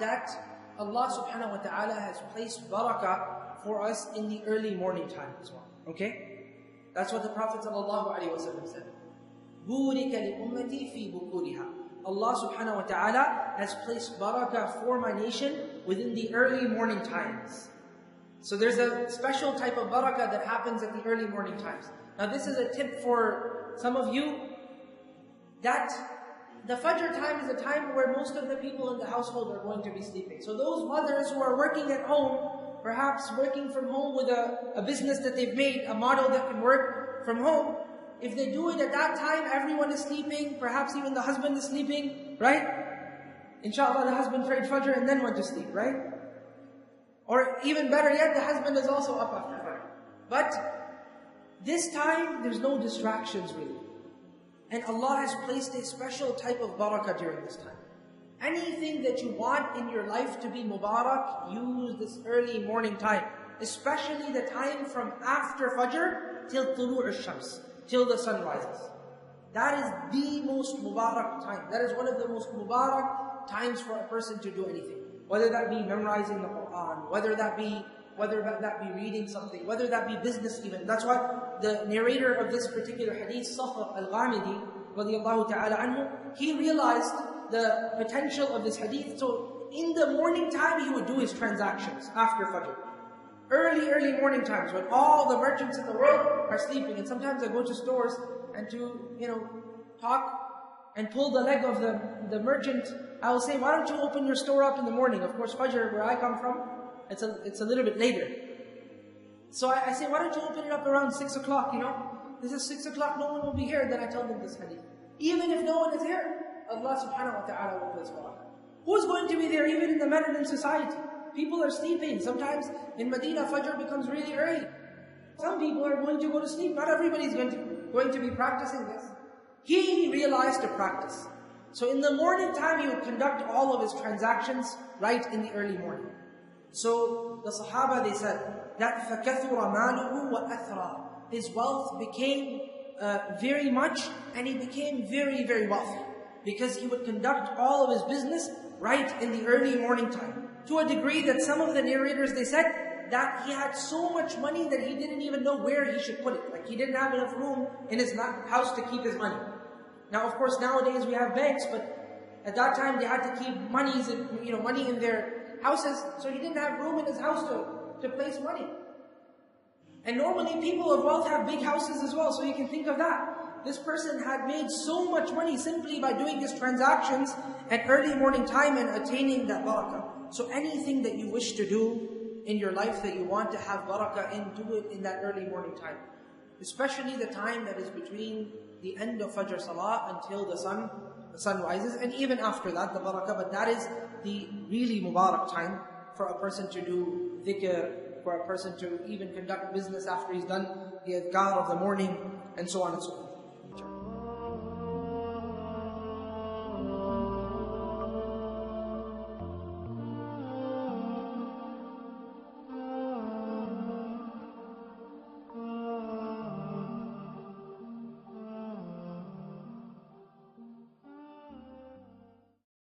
that Allah subhanahu wa ta'ala has placed barakah for us in the early morning time as well. Okay? That's what the Prophet sallallahu alaihi wasallam said. بُورِكَ لِأُمَّتِي فِي بُكُورِهَا. Allah subhanahu wa ta'ala has placed barakah for my nation within the early morning times. So there's a special type of barakah that happens at the early morning times. Now this is a tip for some of you, that the Fajr time is a time where most of the people in the household are going to be sleeping. So those mothers who are working at home, perhaps working from home with a business that they've made, a model that can work from home, if they do it at that time, everyone is sleeping, perhaps even the husband is sleeping, right? Inshallah, the husband prayed Fajr and then went to sleep, right? Or even better yet, the husband is also up after Fajr. But this time, there's no distractions really. And Allah has placed a special type of barakah during this time. Anything that you want in your life to be mubarak, use this early morning time. Especially the time from after Fajr till Tulu' al-Shams, till the sun rises. That is the most mubarak time. That is one of the most mubarak times for a person to do anything. Whether that be memorizing the Quran, whether that be reading something, whether that be business even. That's why the narrator of this particular hadith, Sakhr al-Ghamidi, radiyallahu ta'ala anhu, he realized the potential of this hadith. So in the morning time, he would do his transactions after Fajr. Early morning times when all the merchants in the world are sleeping. And sometimes I go to stores and to, talk and pull the leg of the merchant, I will say, why don't you open your store up in the morning? Of course, Fajr, where I come from, it's a little bit later. So I say, why don't you open it up around 6 o'clock, This is 6 o'clock, no one will be here. Then I tell them this hadith. Even if no one is here, Allah subhanahu wa ta'ala will place barakah. Who's going to be there even in the modern society? People are sleeping. Sometimes in Medina, Fajr becomes really early. Some people are going to go to sleep. Not everybody is going to be practicing this. He realized to practice. So in the morning time, he would conduct all of his transactions right in the early morning. So the Sahaba, they said that فَكَثُرَ مَالُهُ وَأَثْرَى. His wealth became very much, and he became very, very wealthy. Because he would conduct all of his business right in the early morning time. To a degree that some of the narrators, they said that he had so much money that he didn't even know where he should put it. Like he didn't have enough room in his house to keep his money. Now of course nowadays we have banks, but at that time they had to keep money in their houses, so he didn't have room in his house to place money. And normally people of wealth have big houses as well, so you can think of that. This person had made so much money simply by doing his transactions at early morning time and attaining that barakah. So anything that you wish to do in your life that you want to have barakah in, do it in that early morning time. Especially the time that is between the end of Fajr Salah until the sun rises, and even after that, the barakah. But that is the really mubarak time for a person to do dhikr, for a person to even conduct business after he's done the adhkar of the morning, and so on and so forth.